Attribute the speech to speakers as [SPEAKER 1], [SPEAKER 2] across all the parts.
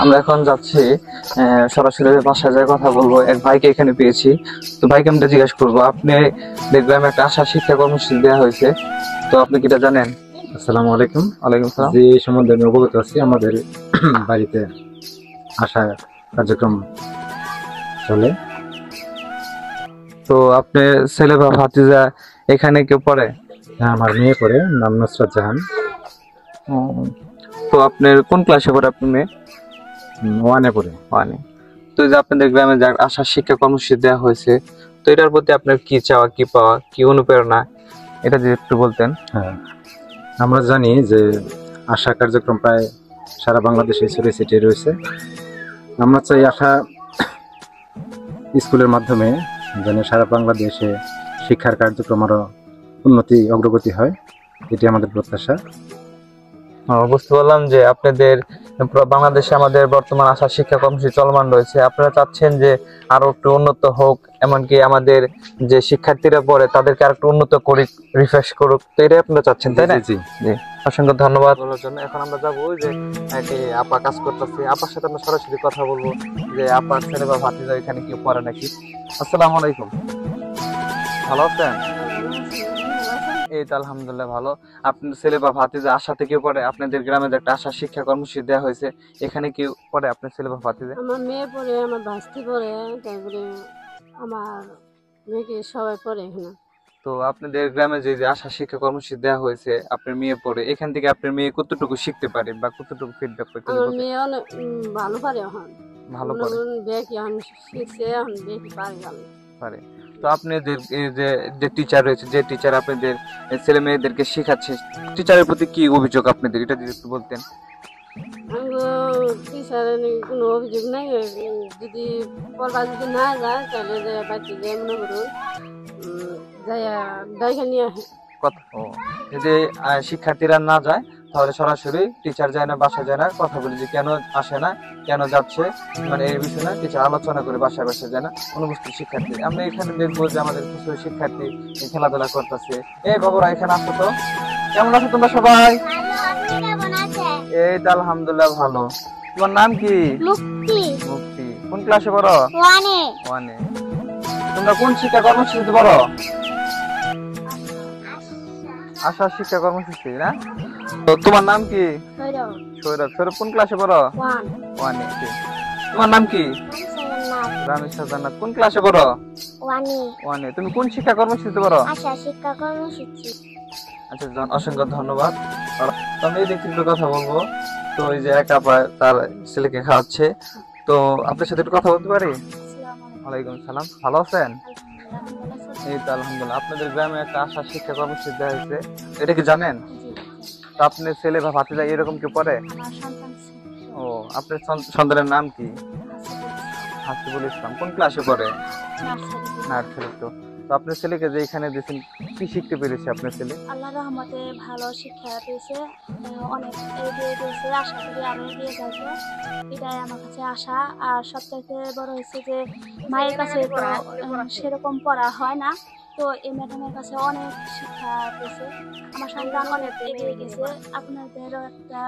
[SPEAKER 1] আমরা এখন যাচ্ছি সরাসরি বাসায় যায় কথা বলবো। এক ভাইকে এখানে পেয়েছি, তো ভাইকে আমরা জিজ্ঞাসা করবো, আপনি দেখলাম একটা আশা শিক্ষা কর্মসূচি দেওয়া হয়েছে, তো আপনি কি এটা জানেন?
[SPEAKER 2] আসসালামু আলাইকুম।
[SPEAKER 1] ওয়ালাইকুম সালাম।
[SPEAKER 2] যে সম্বন্ধে আমি অবগত আছি, আমাদের বাড়িতে আশা কার্যক্রম চলে।
[SPEAKER 1] তো আপনার ছেলে বা ভাতিজা এখানে কেউ পড়ে?
[SPEAKER 2] হ্যাঁ, আমার মেয়ে পড়ে, নাম নুসরাত জাহান।
[SPEAKER 1] তো আপনার কোন ক্লাসে পড়ে আপনার মেয়ে?
[SPEAKER 2] 1-এ পড়ে।
[SPEAKER 1] মানে তো এই যে আপনাদের গ্রামে যে আশা শিক্ষা কর্মসূচি দেওয়া হয়েছে, তো এটার প্রতি আপনার কি চাওয়া, কি পাওয়া, কি অনুপ্রেরণা, এটা যদি একটু বলতেন।
[SPEAKER 2] হ্যাঁ, আমরা জানি যে আশা কার্যক্রম প্রায় সারা বাংলাদেশে ছড়িয়ে ছিটিয়ে রয়েছে। আমরা চাই আশা স্কুলের মাধ্যমে যেন সারা বাংলাদেশে শিক্ষার কার্যক্রম আরো উন্নতি অগ্রগতি হয়, এটি আমাদের প্রত্যাশা।
[SPEAKER 1] বুঝতে পারলাম যে আপনাদের পুরো বাংলাদেশে আমাদের বর্তমান আশা শিক্ষা কর্মসূচি চলমান রয়েছে, আপনারা চাচ্ছেন যে আরো একটু উন্নত হোক, এমনকি আমাদের যে শিক্ষার্থীরা পড়ে তাদেরকে আর একটু উন্নত করে রিফ্রেশ করুক, তো এটাই আপনারা চাচ্ছেন, তাই না?
[SPEAKER 2] জি।
[SPEAKER 1] অসংখ্য ধন্যবাদ বলার জন্য। এখন আমরা যাবো যে একটি আপা কাজ করতেছি, আপার সাথে আমরা সরাসরি কথা বলবো যে আপার ছেলে বা ভাতিজা এখানে কেউ পড়ে নাকি। আসসালামু আলাইকুম, ভালো আছেন? এই তো আলহামদুলিল্লাহ ভালো। আপনার ছেলে বা ভাতিজা আশা থেকে পড়ে? আপনাদের গ্রামে যে একটা আশা শিক্ষা কর্মসূচি দেওয়া হয়েছে, এখানে কি পড়ে আপনার ছেলে বা ভাতিজা?
[SPEAKER 3] আমার মেয়ে পড়ে, আমার ভাস্তি পড়ে, তারপরে আমার মেয়েকে সবাই পড়ে এখানে।
[SPEAKER 1] তো আপনাদের গ্রামে যে যে আশা শিক্ষা কর্মসূচি দেওয়া হয়েছে, আপনার মেয়ে পড়ে, এখান থেকে আপনার মেয়ে কতটুকু শিখতে পারে বা কতটুকু ফিডব্যাক পায়?
[SPEAKER 3] আমার মেয়ে অনেক ভালো পারে এখন,
[SPEAKER 1] ভালো পারে,
[SPEAKER 3] বেকি এখন শিখছে, এখন বেকি পারে গেল
[SPEAKER 1] পারে। তো আপনাদের এই যে যে টিচার রয়েছে, যে টিচার আপনাদের ছেলে মেয়েদেরকে শেখাচ্ছে, টিচারের প্রতি কি অভিযোগ আপনাদের, এটা যদি একটু বলতেন।
[SPEAKER 3] টিচারের কোনো অভিযোগ নাই, যদি পড়বা যদি না যায় তাহলে যে বাচ্চা যে মনে করুন যাইয়া নিয়ে আসে
[SPEAKER 1] কথা যদি শিক্ষার্থীরা না যায় তাহলে সরাসরি টিচার যায় না, বাসা যায় না, কথা বলি যে কেন আসে না, কেন যাচ্ছে, মানে এই বিষয়ে টিচার আলোচনা করে বাসায় বাসায় যায় না অনুপস্থিত শিক্ষার্থী। আমরা এখানে দেখবো যে আমাদের কিছু শিক্ষার্থী খেলাধুলা করতেছে। এই বাবুরা এখানে আসো তো, কেমন আছো তোমরা সবাই? এই তো আলহামদুলিল্লাহ ভালো। তোমার নাম কি?
[SPEAKER 4] মুক্তি।
[SPEAKER 1] মুক্তি। কোন ক্লাসে পড়ো?
[SPEAKER 4] 1-এ।
[SPEAKER 1] 1-এ। তোমরা কোন শিক্ষা কর্মসূচিতে পড়ো? আশা শিক্ষা কর্মসূচি না? তো তোমার নাম কি?
[SPEAKER 3] সৈরভ।
[SPEAKER 1] সৌরভ। সৌরভ কোন ক্লাসে পড়ো? 1-এ। তোমার নাম কি? রামেশ্বর জান্নাত। কোন ক্লাসে পড়ো?
[SPEAKER 4] 1-এ।
[SPEAKER 1] 1-এ। তুমি কোন শিক্ষা কর্মসূচিতে পড়ো?
[SPEAKER 4] আশা শিক্ষা কর্মসূচি।
[SPEAKER 1] আচ্ছা, অসংখ্য ধন্যবাদ। তো আমি এই দিকে একটু কথা বলবো। তো এই যে এক আপা তার ছেলেকে খাওয়াচ্ছে, তো আপনার সাথে একটু কথা বলতে পারি? ওয়ালাইকুম সালাম, ভালো আছেন? এই তো আলহামদুলিল্লাহ। আপনাদের গ্রামে একটা আশা শিক্ষা কর্মসূচি দেওয়া হয়েছে, এটা কি জানেন? তো আপনার ছেলে বা ভাতিজা এরকম কি পড়ে? ও, আপনার সন্তানের নাম কি? হাসিবুল ইসলাম। কোন ক্লাসে পড়ে? নার্সারি। তো আপনার ছেলেকে যে এখানে দিয়েছেন, কি শিখতে পেরেছে আপনার ছেলে?
[SPEAKER 4] আল্লাহর রহমতে ভালো শিক্ষা পেয়েছে, অনেক এগিয়ে গেছে, আশা করি আরো এগিয়ে যাবে, এটাই আমার কাছে আশা। আর সবচাইতে বড় হয়েছে যে মায়ের কাছে তো সেরকম পড়া হয় না, তো এই ম্যাডামের কাছে অনেক শিক্ষা পেয়েছে, আমার সন্তান অনেক এগিয়ে গেছে। আপনাদেরও একটা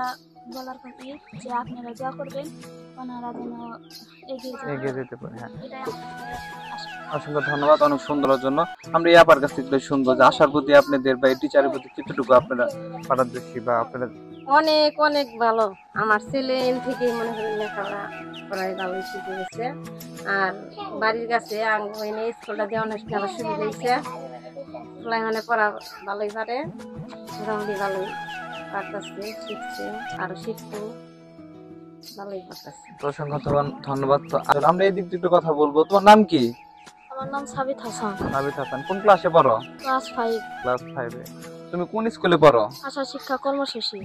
[SPEAKER 4] বলার কথা যে আপনারা যা করবেন ওনারা যেন
[SPEAKER 1] এগিয়ে যেতে পারে। হ্যাঁ,
[SPEAKER 4] এটাই
[SPEAKER 1] অসংখ্য ধন্যবাদ অনেক সুন্দরের জন্য। আমরা এই আপার কাছ থেকে শুনবো যে আশার প্রতি আপনাদের বা এই টিচারের প্রতি কতটুকু আপনারা পারদর্শী বা আপনারা।
[SPEAKER 3] অনেক অনেক ভালো। আমার ছেলে এন থেকে মনে করেন লেখাপড়া পড়াই ভালোই শিখে গেছে, আর বাড়ির কাছে আঙ্গনে স্কুলটা দিয়ে অনেক ভালো সুবিধা হয়েছে, মানে পড়া ভালোই পারে, মোটামুটি ভালোই পারতেছে, শিখছে, আরো শিখবো, ভালোই পারতেছে।
[SPEAKER 1] অসংখ্য ধন্যবাদ। তো আমরা এই দিক দিয়ে একটু কথা বলবো। তোমার নাম কি?
[SPEAKER 3] আমার নাম সাবিত হাসান।
[SPEAKER 1] সাবিত হাসান। কোন ক্লাসে পড়ো?
[SPEAKER 3] ক্লাস 5।
[SPEAKER 1] ক্লাস 5-এ। তুমি কোন স্কুলে পড়ো?
[SPEAKER 3] আশা শিক্ষা কর্মসূচি।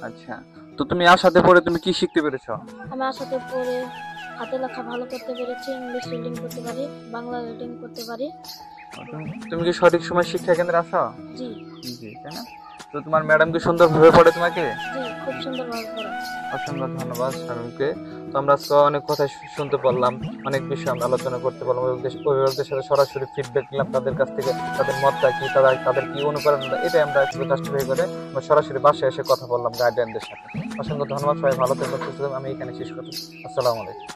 [SPEAKER 1] আচ্ছা, তো তুমি আশাতে পড়ে তুমি কি শিখতে পেরেছো?
[SPEAKER 3] আমি আশাতে পড়ে হাতে লেখা ভালো করতে পেরেছি, ইংলিশ রিডিং করতে পারি, বাংলা রিডিং করতে পারি।
[SPEAKER 1] তুমি কি সঠিক সময় শিক্ষা কেন্দ্রে আসো?
[SPEAKER 3] জি।
[SPEAKER 1] জি, তাই না? তো তোমার ম্যাডাম কি সুন্দরভাবে পড়ে তোমাকে?
[SPEAKER 4] জি, খুব সুন্দরভাবে পড়ায়।
[SPEAKER 1] অসংখ্য ধন্যবাদ শামীমকে। তো আমরা আজকে অনেক কথা শুনতে পারলাম, অনেক বিষয় আমরা আলোচনা করতে পারলাম, অভিভাবকদের সাথে সরাসরি ফিডব্যাক নিলাম তাদের কাছ থেকে, তাদের মতটা কি, তাদের কি অনুপ্রেরণা, এটাই আমরা একটু জাস্টিফাই করে আমরা সরাসরি বাসায় এসে কথা বললাম গার্ডিয়ানদের সাথে। অসংখ্য ধন্যবাদ, সবাই ভালো থাকবেন, সুস্থ থাকবেন। আমি এখানে শেষ করছি। আসসালামু আলাইকুম।